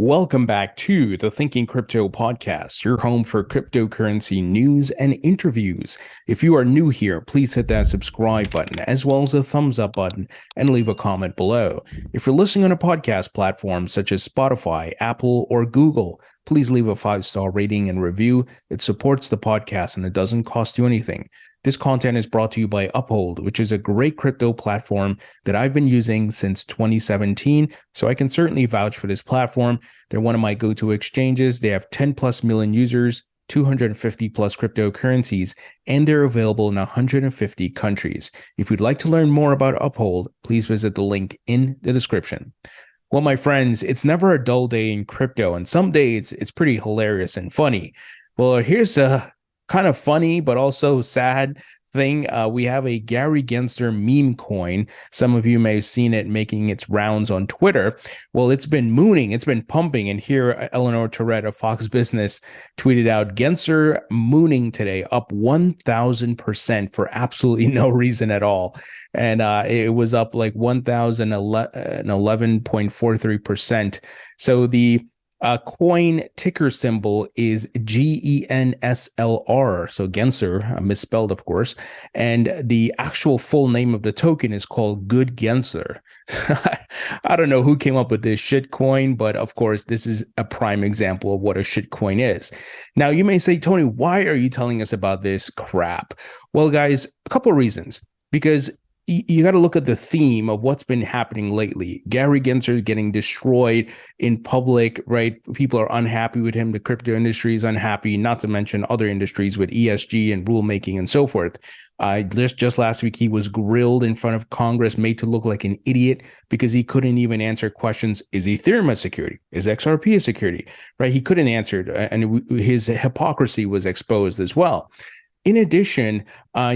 Welcome back to the Thinking Crypto podcast, your home for cryptocurrency news and interviews. If you are new here, please hit that subscribe button as well as the thumbs up button and leave a comment below. If you're listening on a podcast platform such as Spotify, Apple, or Google, please leave a 5-star rating and review. It supports the podcast and it doesn't cost you anything. This content is brought to you by Uphold, which is a great crypto platform that I've been using since 2017, so I can certainly vouch for this platform. They're one of my go-to exchanges. They have 10 plus million users, 250 plus cryptocurrencies, and they're available in 150 countries. If you'd like to learn more about Uphold, please visit the link in the description. Well, my friends, it's never a dull day in crypto, and some days it's pretty hilarious and funny. Well, here's a kind of funny, but also sad thing. We have a Gary Gensler Memecoin. Some of you may have seen it making its rounds on Twitter. Well, it's been mooning, it's been pumping. And here, Eleanor Tourette of Fox Business tweeted out, Gensler mooning today, up 1,000% for absolutely no reason at all. And it was up like 1,011.43%. So the coin ticker symbol is GENSLR, so Gensler, misspelled, of course, and the actual full name of the token is called Good Gensler. I don't know who came up with this shitcoin, but of course, this is a prime example of what a shitcoin is. Now, you may say, Tony, why are you telling us about this crap? Well, guys, a couple of reasons. Because you got to look at the theme of what's been happening lately. Gary Gensler is getting destroyed in public, right? People are unhappy with him. The crypto industry is unhappy, not to mention other industries with ESG and rulemaking and so forth. Just last week, he was grilled in front of Congress, made to look like an idiot because he couldn't even answer questions. Is Ethereum a security? Is XRP a security? Right? He couldn't answer it, and his hypocrisy was exposed as well. In addition,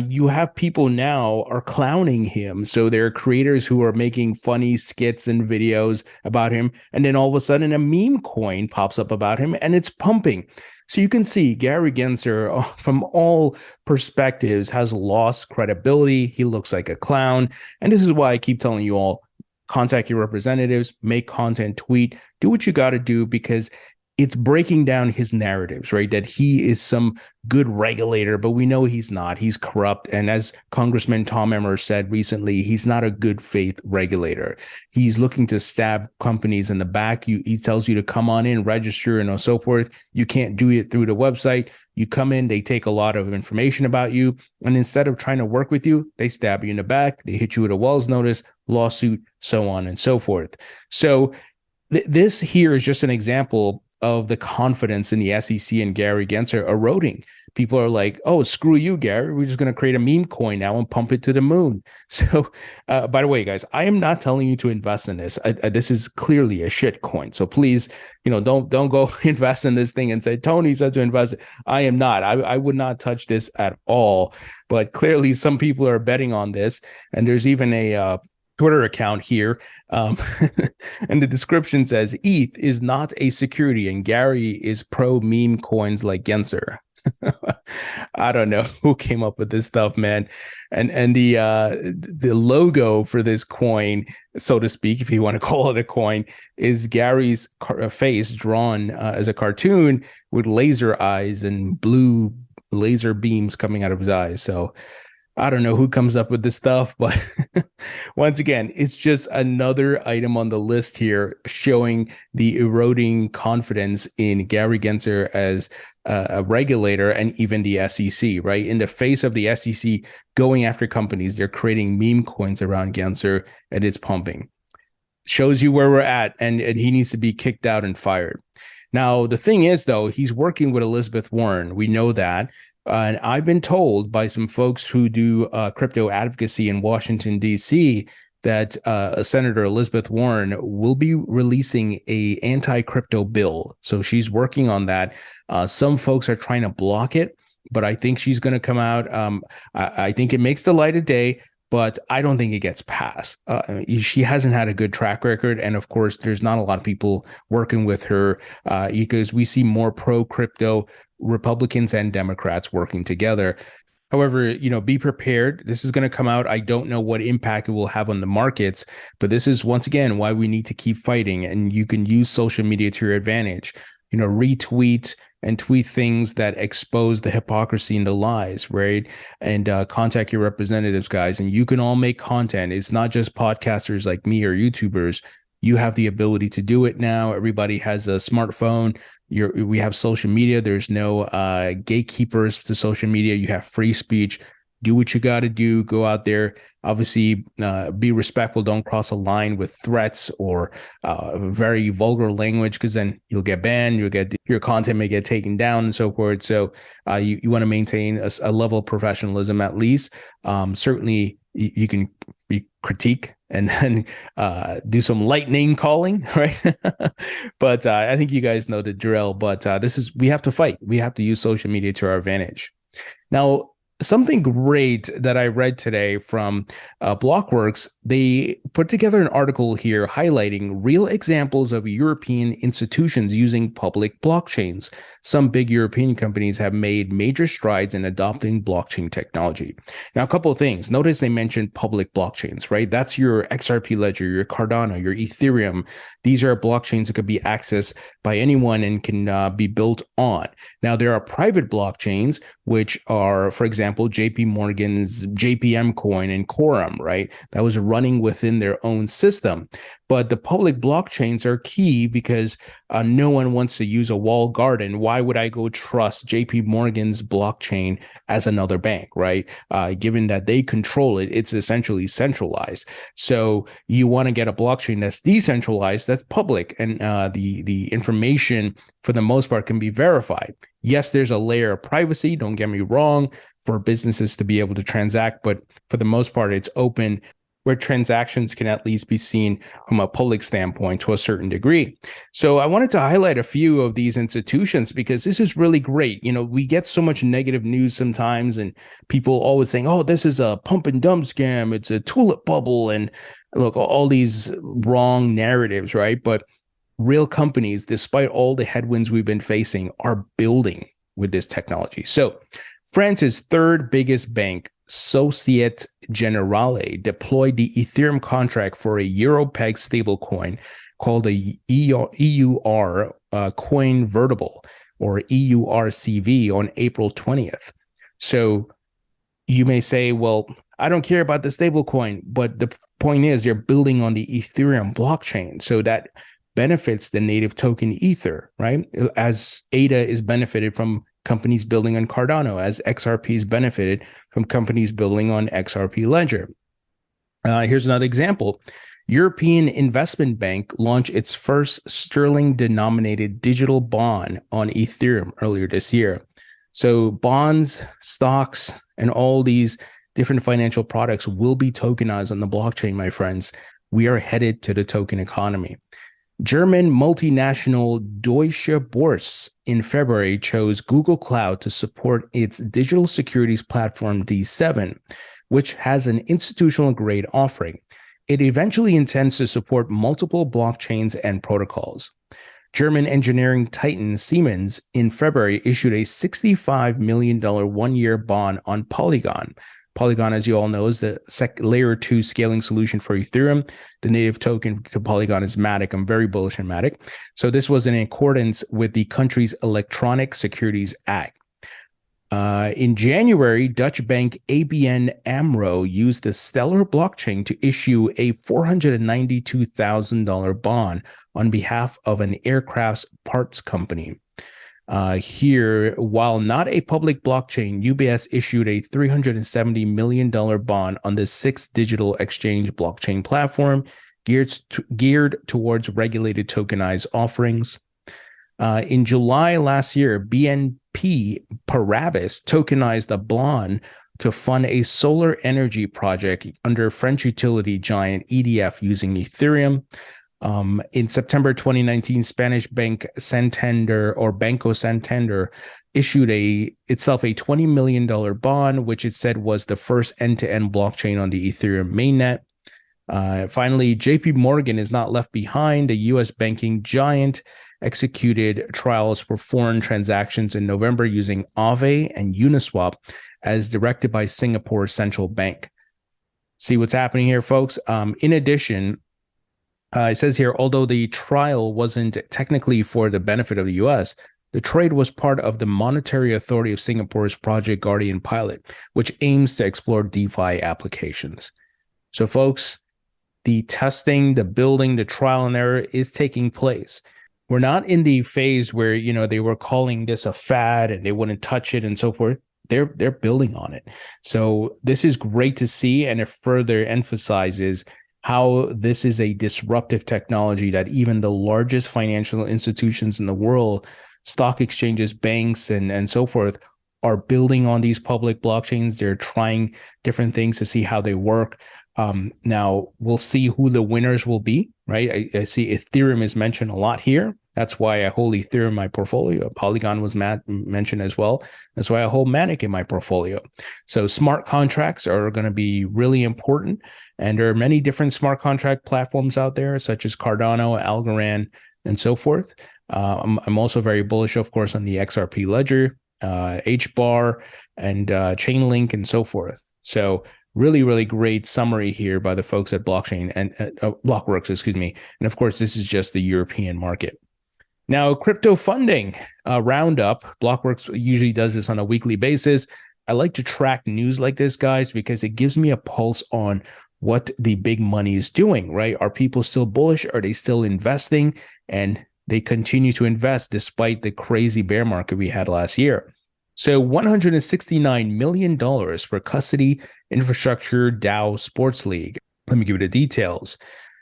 you have people now are clowning him. So there are creators who are making funny skits and videos about him. And then all of a sudden a meme coin pops up about him and it's pumping. So you can see Gary Gensler, from all perspectives, has lost credibility. He looks like a clown. And this is why I keep telling you all, contact your representatives, make content, tweet, do what you got to do, because it's breaking down his narratives, right? That he is some good regulator, but we know he's not. He's corrupt. And as Congressman Tom Emmer said recently, he's not a good faith regulator. He's looking to stab companies in the back. He tells you to come on in, register, and so forth. You can't do it through the website. You come in, they take a lot of information about you. And instead of trying to work with you, they stab you in the back. They hit you with a Wells notice, lawsuit, so on and so forth. So this here is just an example of the confidence in the SEC and Gary Gensler eroding. People are like, oh, screw you, Gary. We're just going to create a meme coin now and pump it to the moon. So, by the way, guys, I am not telling you to invest in this. This is clearly a shit coin. So please, don't go invest in this thing and say, Tony said to invest. I am not. I would not touch this at all. But clearly some people are betting on this. And there's even a Twitter account here, and the description says ETH is not a security and Gary is pro meme coins like Gensler. I don't know who came up with this stuff, man. And the logo for this coin, so to speak, if you want to call it a coin, is Gary's face drawn as a cartoon with laser eyes and blue laser beams coming out of his eyes. So I don't know who comes up with this stuff, but once again, it's just another item on the list here showing the eroding confidence in Gary Gensler as a regulator and even the SEC, right? In the face of the SEC going after companies, they're creating meme coins around Gensler and it's pumping. Shows you where we're at, and he needs to be kicked out and fired. Now, the thing is, though, he's working with Elizabeth Warren. We know that. And I've been told by some folks who do crypto advocacy in Washington, D.C., that Senator Elizabeth Warren will be releasing a anti-crypto bill. So she's working on that. Some folks are trying to block it, but I think she's going to come out. I think it makes the light of day, but I don't think it gets passed. She hasn't had a good track record. And of course, there's not a lot of people working with her because we see more pro-crypto Republicans and Democrats working together. However, be prepared. This is going to come out. I don't know what impact it will have on the markets, but this is once again why we need to keep fighting. And you can use social media to your advantage. Retweet and tweet things that expose the hypocrisy and the lies, right? And contact your representatives, guys. And you can all make content. It's not just podcasters like me or YouTubers. You have the ability to do it now. Everybody has a smartphone. We have social media. There's no gatekeepers to social media. You have free speech. Do what you got to do. Go out there. Obviously, be respectful. Don't cross a line with threats or very vulgar language, because then you'll get banned. Your content may get taken down and so forth. So you want to maintain a level of professionalism at least. Certainly, you can critique and then do some light name calling, right? But I think you guys know the drill. But we have to fight. We have to use social media to our advantage. Now, something great that I read today from Blockworks, they put together an article here highlighting real examples of European institutions using public blockchains. Some big European companies have made major strides in adopting blockchain technology. Now, a couple of things. Notice they mentioned public blockchains, right? That's your XRP ledger, your Cardano, your Ethereum. These are blockchains that could be accessed by anyone and can be built on. Now, there are private blockchains, which are, for example, JP Morgan's Memecoin and Quorum, right? That was running within their own system. But the public blockchains are key because no one wants to use a walled garden. Why would I go trust JP Morgan's blockchain as another bank, right? Given that they control it, it's essentially centralized. So you want to get a blockchain that's decentralized, that's public, and the information for the most part can be verified. Yes, there's a layer of privacy, don't get me wrong, for businesses to be able to transact, but for the most part, it's open, where transactions can at least be seen from a public standpoint to a certain degree. So I wanted to highlight a few of these institutions because this is really great. We get so much negative news sometimes, and people always saying, oh, this is a pump and dump scam, it's a tulip bubble, and look, all these wrong narratives, right? But real companies, despite all the headwinds we've been facing, are building with this technology. So France's third biggest bank, Societe Generale, deployed the Ethereum contract for a euro-pegged stablecoin called a EUR coin vertible, or EURCV, on April 20th. So you may say, well, I don't care about the stablecoin, but the point is they're building on the Ethereum blockchain. So that benefits the native token Ether, right? As ADA is benefited from companies building on Cardano, as XRP is benefited from companies building on XRP Ledger. Here's another example. European Investment Bank launched its first sterling-denominated digital bond on Ethereum earlier this year. So bonds, stocks, and all these different financial products will be tokenized on the blockchain, my friends. We are headed to the token economy. German multinational Deutsche Börse in February chose Google Cloud to support its digital securities platform D7, which has an institutional-grade offering. It eventually intends to support multiple blockchains and protocols. German engineering titan Siemens in February issued a $65 million one-year bond on Polygon. Polygon, as you all know, is the layer 2 scaling solution for Ethereum. The native token to Polygon is Matic. I'm very bullish on Matic. So this was in accordance with the country's Electronic Securities Act. In January, Dutch bank ABN AMRO used the Stellar blockchain to issue a $492,000 bond on behalf of an aircraft parts company. Here, while not a public blockchain, UBS issued a $370 million bond on the sixth digital exchange blockchain platform geared towards regulated tokenized offerings. In July last year, BNP Paribas tokenized a bond to fund a solar energy project under French utility giant EDF using Ethereum. In September 2019, Spanish bank Santander, or Banco Santander, issued itself a $20 million bond, which it said was the first end-to-end blockchain on the Ethereum mainnet. Finally, JP Morgan is not left behind. The U.S. banking giant executed trials for foreign transactions in November using Aave and Uniswap as directed by Singapore's central bank. See what's happening here, folks. In addition, it says here, although the trial wasn't technically for the benefit of the US, the trade was part of the Monetary Authority of Singapore's Project Guardian pilot, which aims to explore DeFi applications. So, folks, the testing, the building, the trial and error is taking place. We're not in the phase where, they were calling this a fad and they wouldn't touch it and so forth. They're building on it. So this is great to see, and it further emphasizes how this is a disruptive technology that even the largest financial institutions in the world, stock exchanges, banks, and so forth, are building on these public blockchains. They're trying different things to see how they work. Now we'll see who the winners will be, right? I see Ethereum is mentioned a lot here. That's why I hold Ethereum in my portfolio. Polygon was mentioned as well. That's why I hold Matic in my portfolio. So smart contracts are going to be really important. And there are many different smart contract platforms out there, such as Cardano, Algorand, and so forth. I'm also very bullish, of course, on the XRP Ledger, HBAR, and Chainlink, and so forth. So really, really great summary here by the folks at Blockchain and Blockworks, excuse me. And of course, this is just the European market. Now, crypto funding roundup. Blockworks usually does this on a weekly basis. I like to track news like this, guys, because it gives me a pulse on what the big money is doing, right? Are people still bullish? Are they still investing? And they continue to invest despite the crazy bear market we had last year. So $169 million for custody infrastructure DAO Sports League. Let me give you the details.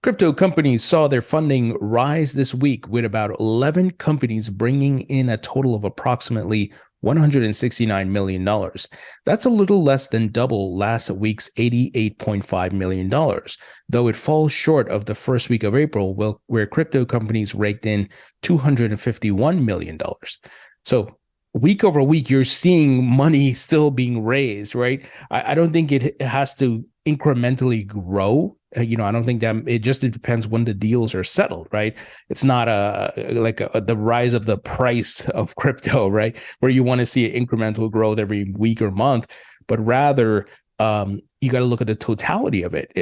Crypto companies saw their funding rise this week, with about 11 companies bringing in a total of approximately $169 million. That's a little less than double last week's $88.5 million, though it falls short of the first week of April, where crypto companies raked in $251 million. So week over week, you're seeing money still being raised, right? I don't think it has to incrementally grow. I don't think that it depends when the deals are settled, right? It's not the rise of the price of crypto, right? Where you want to see an incremental growth every week or month, but rather you got to look at the totality of it.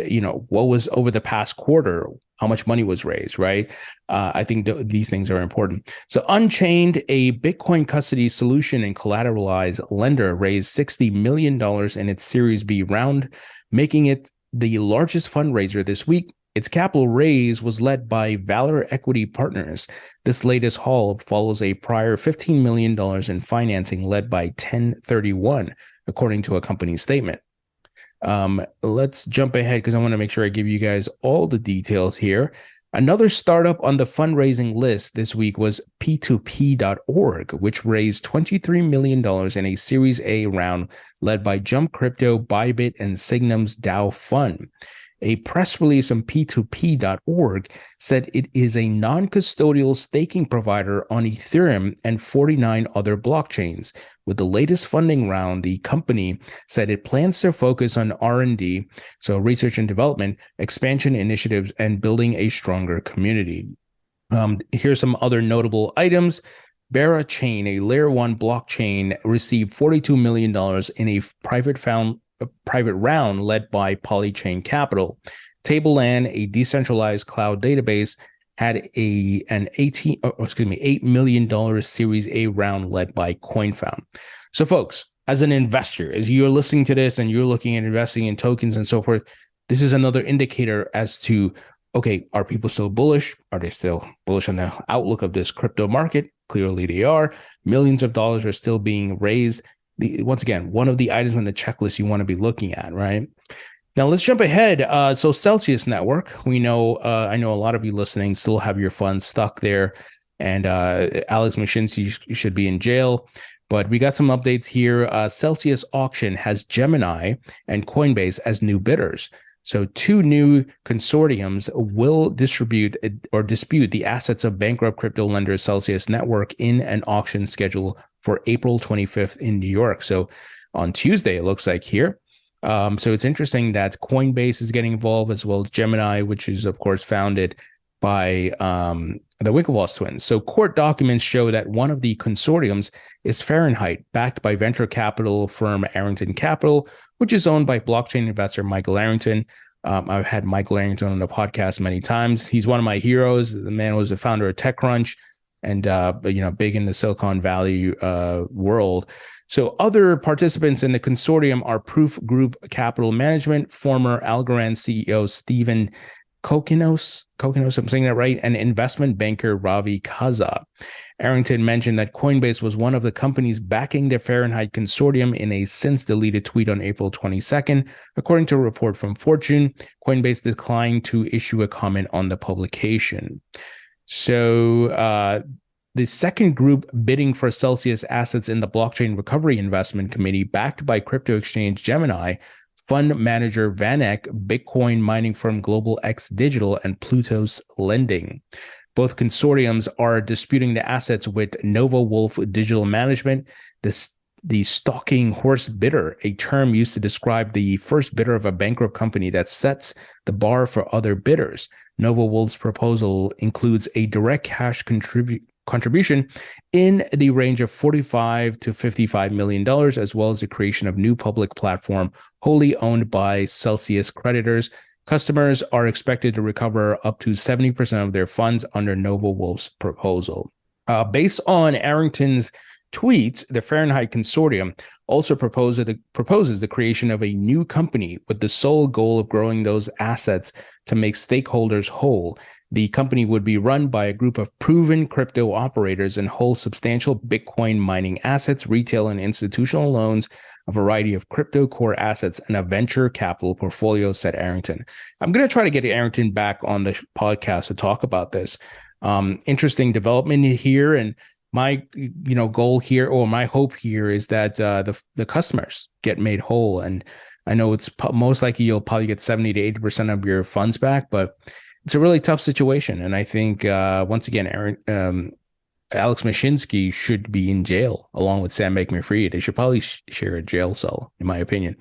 What was over the past quarter, how much money was raised, right? I think these things are important. So Unchained, a Bitcoin custody solution and collateralized lender, raised $60 million in its Series B round, making it the largest fundraiser this week. Its capital raise was led by Valor Equity Partners. This latest haul follows a prior $15 million in financing led by 1031, according to a company statement. Let's jump ahead because I want to make sure I give you guys all the details here. Another startup on the fundraising list this week was P2P.org, which raised $23 million in a Series A round led by Jump Crypto, Bybit, and Signum's DAO Fund. A press release from P2P.org said it is a non-custodial staking provider on Ethereum and 49 other blockchains. With the latest funding round, the company said it plans to focus on R&D, so research and development, expansion initiatives, and building a stronger community. Here's some other notable items. Bera Chain, a Layer 1 blockchain, received $42 million in a private round led by Polychain Capital. Tableland, a decentralized cloud database, had an $8 million Series A round led by CoinFound. So folks, as an investor, as you're listening to this and you're looking at investing in tokens and so forth, this is another indicator as to, okay, are people still bullish? Are they still bullish on the outlook of this crypto market? Clearly they are. Millions of dollars are still being raised. Once again, one of the items on the checklist you want to be looking at, right? Now let's jump ahead. So Celsius Network, we know, I know a lot of you listening still have your funds stuck there, and Alex Mashinsky should be in jail. But we got some updates here. Celsius Auction has Gemini and Coinbase as new bidders. So two new consortiums will distribute or dispute the assets of bankrupt crypto lender Celsius Network in an auction scheduled for April 25th in New York. So on Tuesday, it looks like here. So it's interesting that Coinbase is getting involved, as well as Gemini, which is, of course, founded by the Winklevoss twins. So court documents show that one of the consortiums is Fahrenheit, backed by venture capital firm Arrington Capital, which is owned by blockchain investor Michael Arrington. I've had Michael Arrington on the podcast many times. He's one of my heroes. The man was the founder of TechCrunch and big in the Silicon Valley world. So other participants in the consortium are Proof Group Capital Management, former Algorand CEO Stephen Kokinos, I'm saying that right, and investment banker Ravi Kaza. Arrington mentioned that Coinbase was one of the companies backing the Fahrenheit consortium in a since-deleted tweet on April 22nd. According to a report from Fortune, Coinbase declined to issue a comment on the publication. So the second group bidding for Celsius assets in the Blockchain Recovery Investment Committee, backed by crypto exchange Gemini, fund manager VanEck, Bitcoin mining firm Global X Digital, and Plutus Lending. Both consortiums are disputing the assets with Nova Wolf Digital Management, the stalking horse bidder, a term used to describe the first bidder of a bankrupt company that sets the bar for other bidders. Nova Wolf's proposal includes a direct cash contribution in the range of $45 to $55 million, as well as the creation of new public platform wholly owned by Celsius creditors. Customers are expected to recover up to 70% of their funds under Nova Wolf's proposal. Based on Arrington's tweets, the Fahrenheit Consortium also proposes the creation of a new company with the sole goal of growing those assets to make stakeholders whole. The company would be run by a group of proven crypto operators and hold substantial Bitcoin mining assets, retail and institutional loans, a variety of crypto core assets, and a venture capital portfolio, said Arrington. I'm going to try to get Arrington back on the podcast to talk about this. Interesting development here. And my goal here, or my hope here, is that the customers get made whole. And I know it's most likely you'll probably get 70 to 80% of your funds back, but it's a really tough situation. And I think, once again, Alex Mashinsky should be in jail along with Sam Bankman-Fried. They should probably share a jail cell, in my opinion.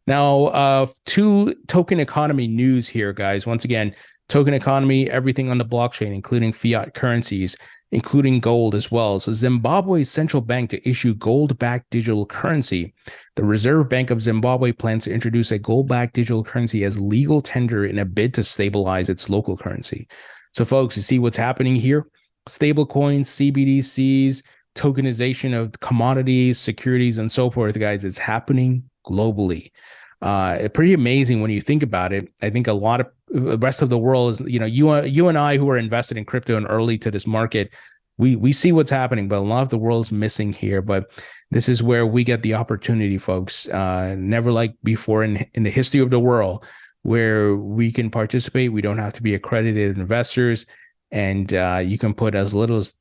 Now, to token economy news here, guys. Once again, token economy, everything on the blockchain, including fiat currencies, including gold as well. So Zimbabwe's central bank to issue gold-backed digital currency. The Reserve Bank of Zimbabwe plans to introduce a gold-backed digital currency as legal tender in a bid to stabilize its local currency. So folks, you see what's happening here? Stable coins, CBDCs, tokenization of commodities, securities, and so forth, guys. It's happening globally. Pretty amazing when you think about it. I think a lot of the rest of the world is, you and I who are invested in crypto and early to this market, we see what's happening, but a lot of the world's missing here. But this is where we get the opportunity, folks. Never like before in the history of the world, where we can participate. We don't have to be accredited investors, and you can put as little as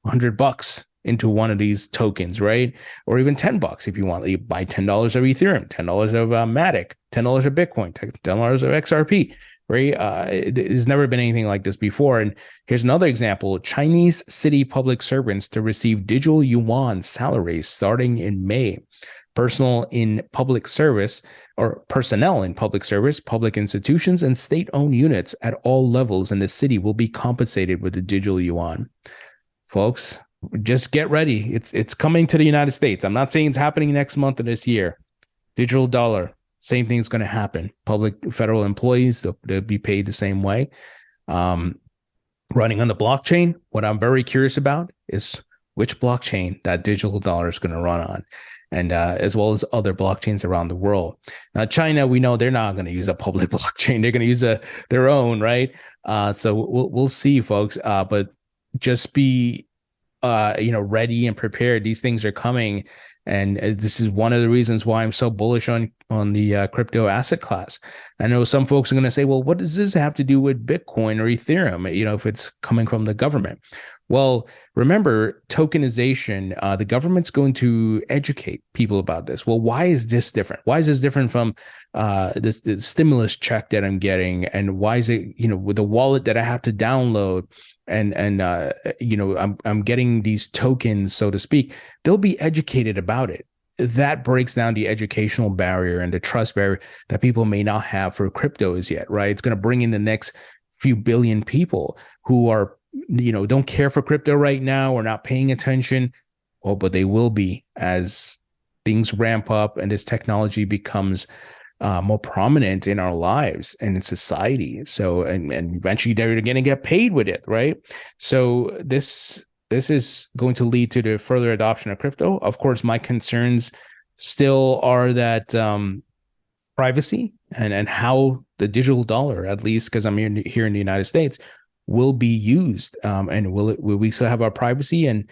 $100 into one of these tokens, right? Or even $10 if you want. You buy $10 of Ethereum, $10 of Matic, $10 of Bitcoin, $10 of XRP, right? There's never been anything like this before. And here's another example: Chinese city public servants to receive digital yuan salaries starting in May. Personnel in public service, public institutions, and state-owned units at all levels in the city will be compensated with the digital yuan. Folks, just get ready. It's coming to the United States. I'm not saying it's happening next month or this year. Digital dollar, same thing's going to happen. Public federal employees, they'll be paid the same way. Running on the blockchain, what I'm very curious about is which blockchain that digital dollar is going to run on, and as well as other blockchains around the world. Now, China, we know they're not going to use a public blockchain. They're going to use their own, right? So we'll see, folks. But just be ready and prepared. These things are coming, and this is one of the reasons why I'm so bullish on the crypto asset class. I know some folks are going to say, well, what does this have to do with Bitcoin or Ethereum, if it's coming from the government? Well, remember, tokenization, the government's going to educate people about this. Well, why is this different? Why is this different from this stimulus check that I'm getting? And why is it, with the wallet that I have to download and I'm getting these tokens, so to speak? They'll be educated about it. That breaks down the educational barrier and the trust barrier that people may not have for crypto as yet, right? It's going to bring in the next few billion people who are, don't care for crypto right now or not paying attention. Oh, but they will be as things ramp up and this technology becomes more prominent in our lives and in society. So, and eventually they're going to get paid with it, right? So this is going to lead to the further adoption of crypto. Of course, my concerns still are that privacy and how the digital dollar, at least because I'm here in the United States, will be used. And will we still have our privacy, and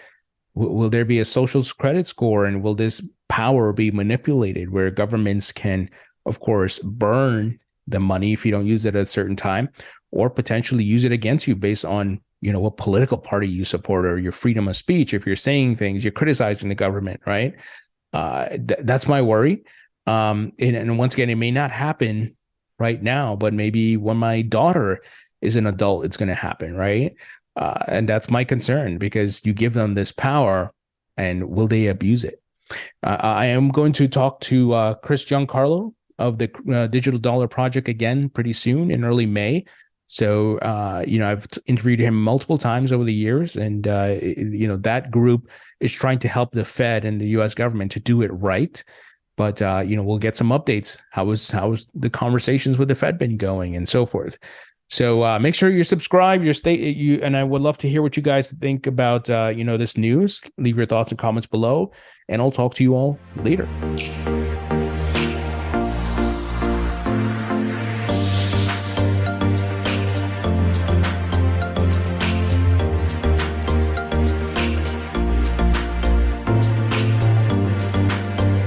will there be a social credit score, and will this power be manipulated where governments can, of course, burn the money if you don't use it at a certain time, or potentially use it against you based on, what political party you support or your freedom of speech. If you're saying things, you're criticizing the government, right? That's my worry. And once again, it may not happen right now, but maybe when my daughter is an adult, it's going to happen, right? And that's my concern, because you give them this power, and will they abuse it? I am going to talk to Chris Giancarlo of the Digital Dollar Project again pretty soon in early May. So, I've interviewed him multiple times over the years, and, that group is trying to help the Fed and the U.S. government to do it right. But, we'll get some updates. How's the conversations with the Fed been going and so forth. So make sure you're subscribed, and I would love to hear what you guys think about, this news. Leave your thoughts and comments below, and I'll talk to you all later.